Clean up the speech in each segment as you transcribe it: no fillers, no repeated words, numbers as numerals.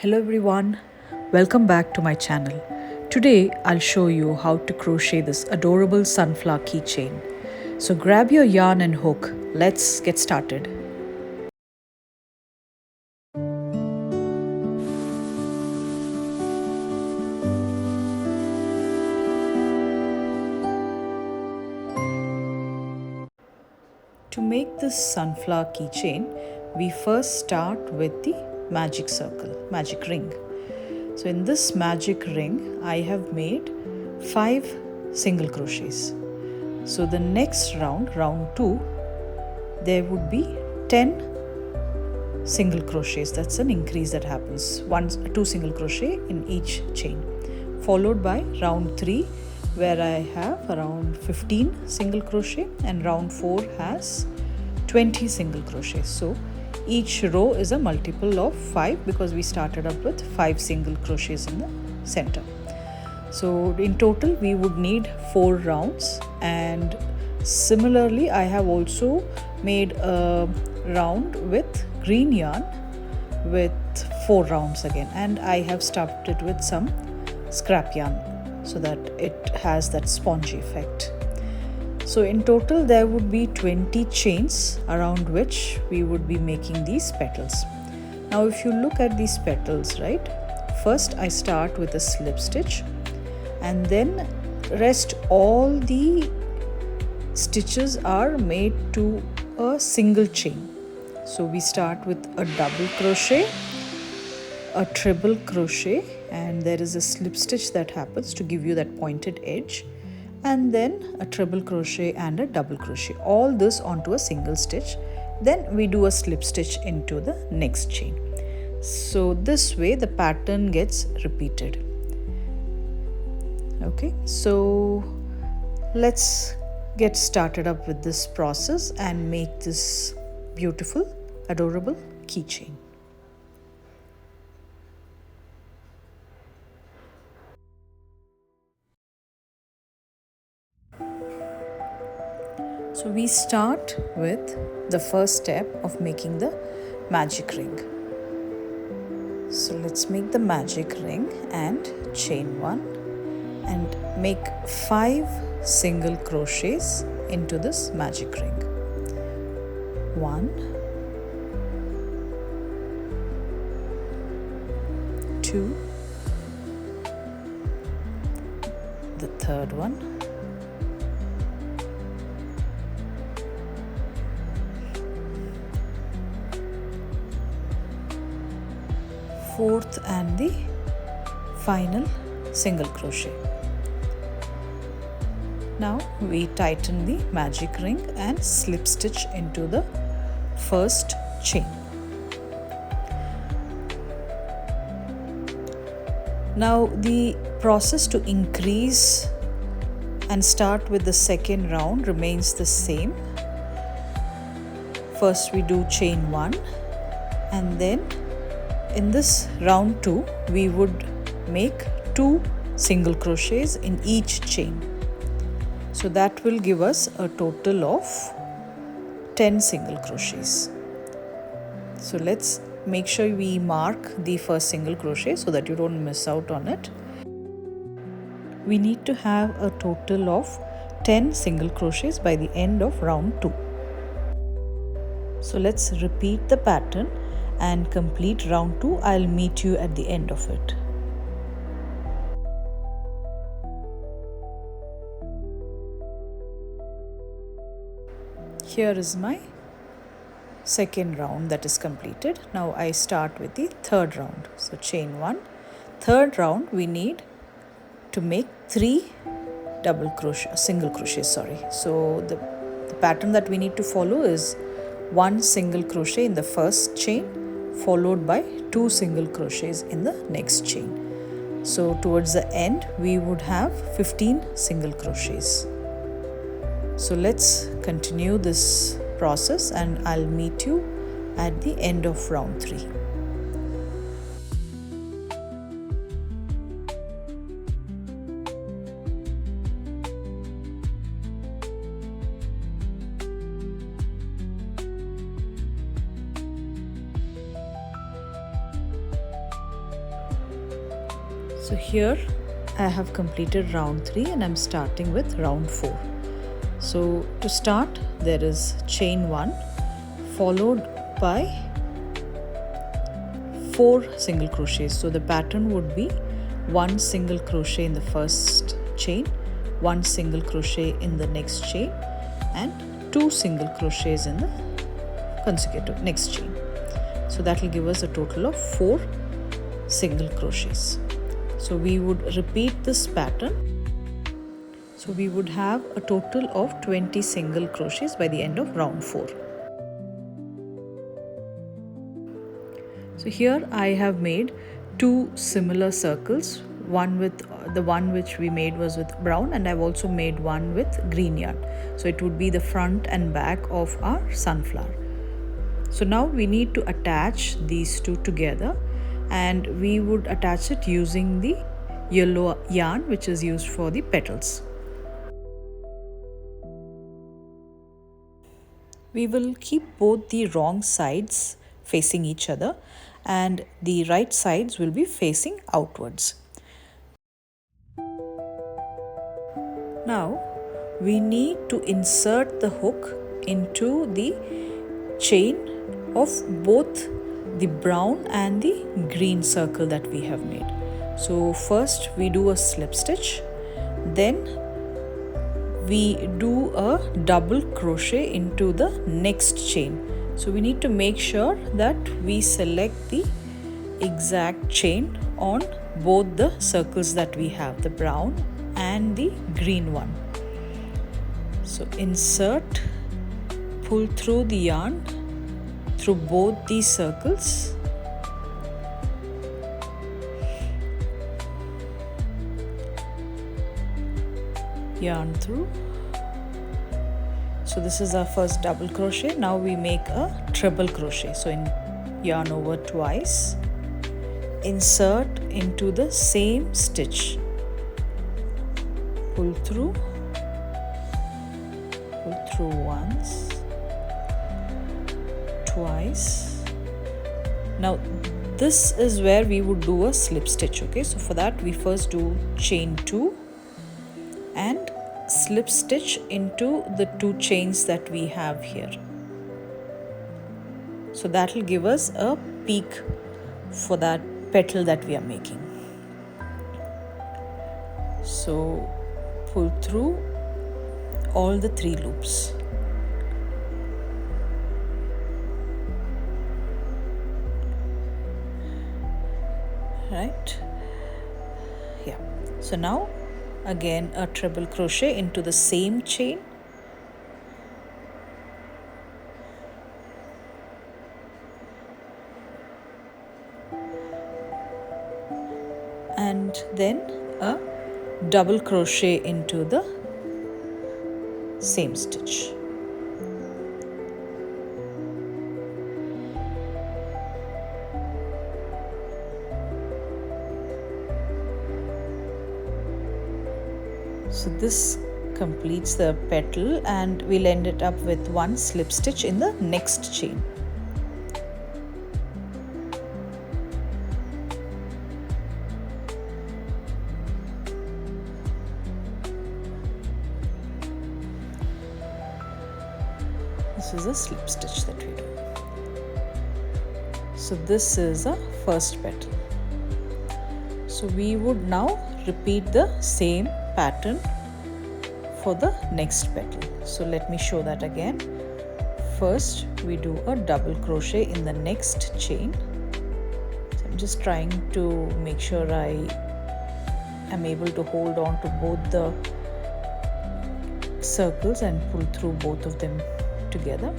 Hello everyone, welcome back to my channel. Today I'll show you how to crochet this adorable sunflower keychain. So grab your yarn and hook, let's get started. To make this sunflower keychain, we first start with the magic ring. So in this magic ring, I have made 5 single crochets. So the next round, round 2, there would be 10 single crochets. That's an increase that happens. 2 single crochet in each chain. Followed by round 3, where I have around 15 single crochet, and round 4 has 20 single crochets. So each row is a multiple of 5 because we started up with 5 single crochets in the center. So in total we would need 4 rounds, and similarly I have also made a round with green yarn with 4 rounds again, and I have stuffed it with some scrap yarn so that it has that spongy effect. So in total there would be 20 chains around which we would be making these petals. Now if you look at these petals, right, first I start with a slip stitch, and then rest all the stitches are made to a single chain. So we start with a double crochet, a treble crochet, and there is a slip stitch that happens to give you that pointed edge, and then a treble crochet and a double crochet, all this onto a single stitch. Then we do a slip stitch into the next chain. So this way the pattern gets repeated. Okay, so let's get started up with this process and make this beautiful, adorable keychain. So we start with the first step of making the magic ring. So let's make the magic ring and chain 1 and make 5 single crochets into this magic ring. 1, 2, the third one, fourth and the final single crochet. Now we tighten the magic ring and slip stitch into the first chain. Now the process to increase and start with the second round remains the same. First we do chain 1, and then in this round 2 we would make 2 single crochets in each chain. So that will give us a total of 10 single crochets. So let's make sure we mark the first single crochet so that you don't miss out on it. We need to have a total of 10 single crochets by the end of round 2. So let's repeat the pattern and complete round 2. I'll meet you at the end of it. Here is my second round that is completed. Now I start with the third round. So chain 1. Third round we need to make 3 single crochets. So the pattern that we need to follow is 1 single crochet in the first chain, followed by 2 single crochets in the next chain. So towards the end we would have 15 single crochets. So let's continue this process and I'll meet you at the end of round 3. So here I have completed round 3 and I'm starting with round 4. So to start, there is chain 1 followed by 4 single crochets. So the pattern would be 1 single crochet in the first chain, 1 single crochet in the next chain, and 2 single crochets in the consecutive next chain. So that will give us a total of 4 single crochets. So we would repeat this pattern. So we would have a total of 20 single crochets by the end of round 4. So here I have made 2 similar circles, one with the one which we made was with brown, and I've also made one with green yarn. So it would be the front and back of our sunflower. So now we need to attach these two together, and we would attach it using the yellow yarn which is used for the petals. We will keep both the wrong sides facing each other and the right sides will be facing outwards. Now we need to insert the hook into the chain of both the brown and the green circle that we have made. So first we do a slip stitch, then we do a double crochet into the next chain. So we need to make sure that we select the exact chain on both the circles that we have, the brown and the green one. So insert, pull through the yarn through both these circles, yarn through. So this is our first double crochet. Now we make a treble crochet. So yarn over twice, insert into the same stitch, pull through once, twice. Now this is where we would do a slip stitch. Okay, so for that we first do chain 2 and slip stitch into the 2 chains that we have here. So that will give us a peak for that petal that we are making. So pull through all the 3 loops. Right? Yeah. So now again a treble crochet into the same chain, and then a double crochet into the same stitch. So this completes the petal and we'll end it up with 1 slip stitch in the next chain. This is a slip stitch that we do. So this is a first petal. So we would now repeat the same pattern for the next petal. So let me show that again. First we do a double crochet in the next chain. So I'm just trying to make sure I am able to hold on to both the circles and pull through both of them together.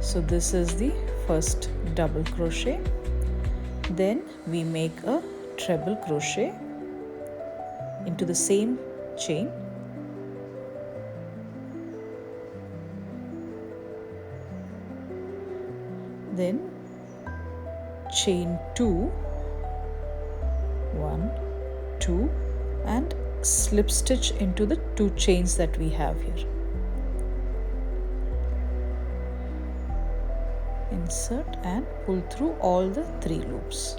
So this is the first double crochet. Then we make a treble crochet into the same chain, then chain 2, 1, 2, and slip stitch into the 2 chains that we have here. Insert and pull through all the 3 loops.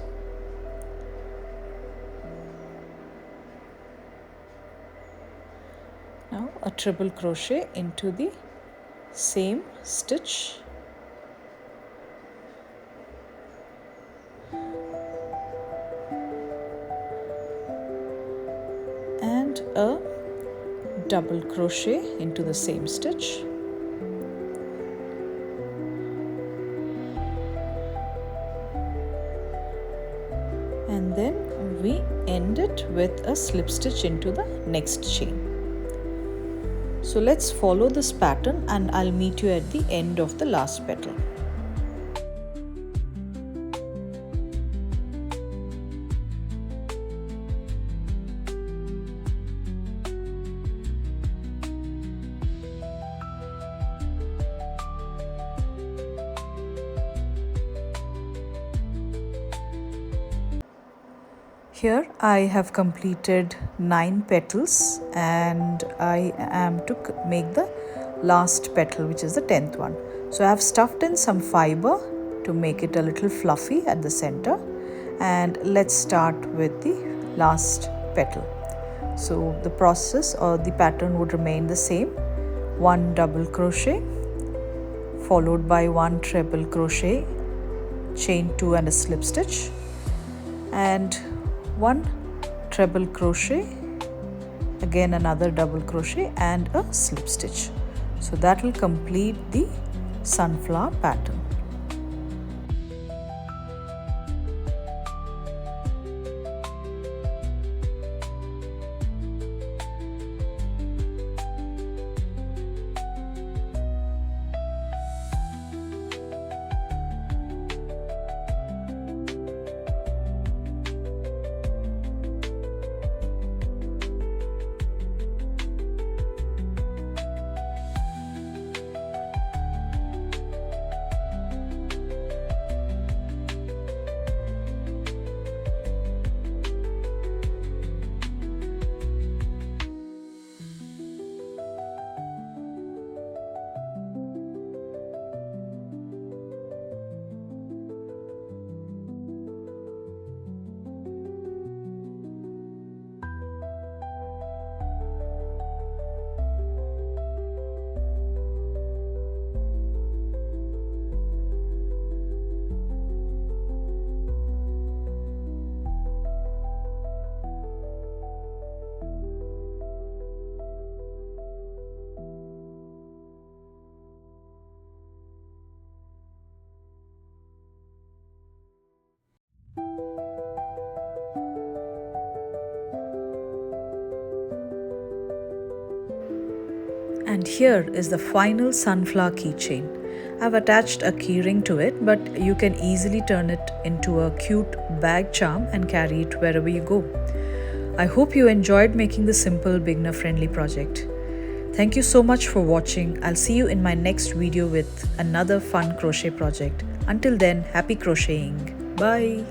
Now a triple crochet into the same stitch, and a double crochet into the same stitch, and then we end it with a slip stitch into the next chain. So let's follow this pattern and I'll meet you at the end of the last petal. Here I have completed 9 petals and I am to make the last petal, which is the 10th one. So I have stuffed in some fiber to make it a little fluffy at the center, and let's start with the last petal. So the process or the pattern would remain the same. 1 double crochet followed by 1 treble crochet, chain 2 and a slip stitch, and 1 treble crochet, again another double crochet and a slip stitch. So that will complete the sunflower pattern. And here is the final sunflower keychain. I've attached a keyring to it, but you can easily turn it into a cute bag charm and carry it wherever you go. I hope you enjoyed making this simple beginner friendly project. Thank you so much for watching. I'll see you in my next video with another fun crochet project. Until then, happy crocheting. Bye.